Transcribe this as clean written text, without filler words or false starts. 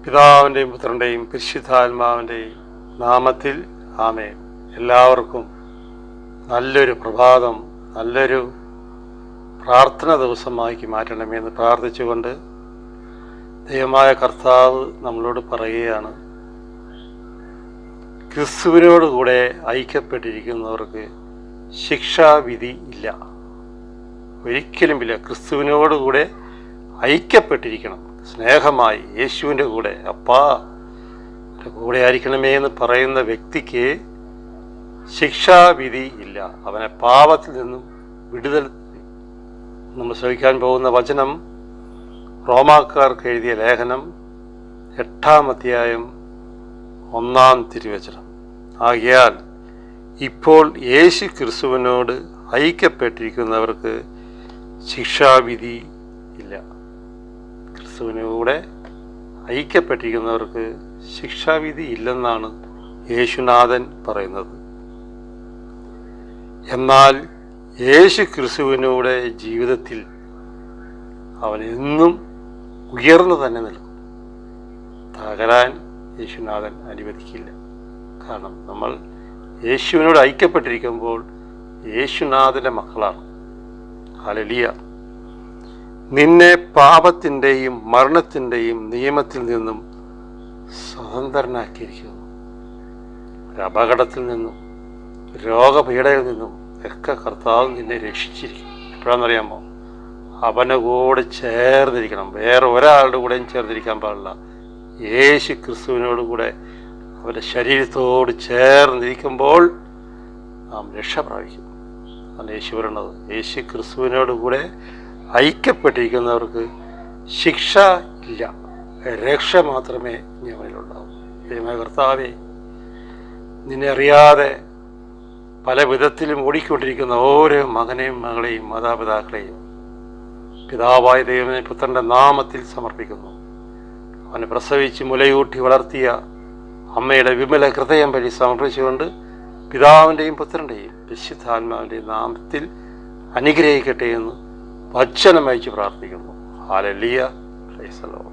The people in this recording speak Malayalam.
പിതാവിൻ്റെയും പുത്രൻ്റെയും പരിശുദ്ധാത്മാവിൻ്റെയും നാമത്തിൽ ആമേൻ. എല്ലാവർക്കും നല്ലൊരു പ്രഭാതം, നല്ലൊരു പ്രാർത്ഥന ദിവസമാക്കി മാറ്റണമെന്ന് പ്രാർത്ഥിച്ചുകൊണ്ട് ദൈവമായ കർത്താവ് നമ്മളോട് പറയുകയാണ്, ക്രിസ്തുവിനോടുകൂടെ ഐക്യപ്പെട്ടിരിക്കുന്നവർക്ക് ശിക്ഷാവിധി ഇല്ല. ഒരിക്കലുമില്ല. ക്രിസ്തുവിനോടുകൂടെ ഐക്യപ്പെട്ടിരിക്കണം, സ്നേഹമായി യേശുവിൻ്റെ കൂടെ, അപ്പാ കൂടെ ആയിരിക്കണമേ എന്ന് പറയുന്ന വ്യക്തിക്ക് ശിക്ഷാവിധി ഇല്ല. അവനെ പാപത്തിൽ നിന്നും വിടുതൽ. നമ്മൾ ശ്രമിക്കാൻ പോകുന്ന വചനം റോമാക്കാർക്ക് എഴുതിയ ലേഖനം 8-ാം അധ്യായം 1-ാം തിരുവചനം. ആകയാൽ ഇപ്പോൾ യേശു ക്രിസ്തുവിനോട് ഐക്യപ്പെട്ടിരിക്കുന്നവർക്ക് ശിക്ഷാവിധി ഇല്ല. ക്രിസ്തുവിനൂടെ ഐക്യപ്പെട്ടിരിക്കുന്നവർക്ക് ശിക്ഷാവിധി ഇല്ലെന്നാണ് യേശുനാഥൻ പറയുന്നത്. എന്നാൽ യേശു ക്രിസ്തുവിനൂടെ ജീവിതത്തിൽ അവൻ എന്നും ഉയർന്നു തന്നെ നിൽക്കും. തകരാൻ യേശുനാഥൻ അനുവദിക്കില്ല. കാരണം നമ്മൾ യേശുവിനോട് ഐക്യപ്പെട്ടിരിക്കുമ്പോൾ യേശുനാഥൻ്റെ മക്കളാണ്. ഹല്ലേലൂയ. നിന്നെ പാപത്തിൻ്റെയും മരണത്തിൻ്റെയും നിയമത്തിൽ നിന്നും സ്വതന്ത്രനാക്കിയിരിക്കുന്നു. ഒരു അപകടത്തിൽ നിന്നും രോഗപീഠയിൽ നിന്നും ഒക്കെ കർത്താവ് നിന്നെ രക്ഷിച്ചിരിക്കും. എപ്പോഴാണെന്നറിയാമോ? അവൻ്റെ കൂടെ ചേർന്നിരിക്കണം. വേറെ ഒരാളുടെ കൂടെയും ചേർന്നിരിക്കാൻ പാടില്ല. യേശു ക്രിസ്തുവിനോട് കൂടെ അവൻ്റെ ശരീരത്തോട് ചേർന്നിരിക്കുമ്പോൾ നാം രക്ഷ പ്രാപിക്കും. അതാണ് യേശു പറയുന്നത്. യേശു ക്രിസ്തുവിനോട് കൂടെ ഐക്യപ്പെട്ടിരിക്കുന്നവർക്ക് ശിക്ഷ ഇല്ല, രക്ഷ മാത്രമേ ഞങ്ങളിലുണ്ടാവൂ. ദൈവമായ കർത്താവേ, നിന്നെ അറിയാതെ പല വിധത്തിലും ഓടിക്കൊണ്ടിരിക്കുന്ന ഓരോ മകനെയും മകളെയും മാതാപിതാക്കളെയും പിതാവായ ദൈവമേ പുത്രൻ്റെ നാമത്തിൽ സമർപ്പിക്കുന്നു. അവനെ പ്രസവിച്ച് മുലയൂട്ടി വളർത്തിയ അമ്മയുടെ വിമല ഹൃദയം വഴി സമർപ്പിച്ചുകൊണ്ട് പിതാവിൻ്റെയും പുത്രൻ്റെയും പരിശുദ്ധാത്മാവിൻ്റെയും നാമത്തിൽ അനുഗ്രഹിക്കട്ടെ എന്ന് വചനം അയച്ച് പ്രാർത്ഥിക്കുന്നു. ഹല്ലേലൂയ. Praise the Lord.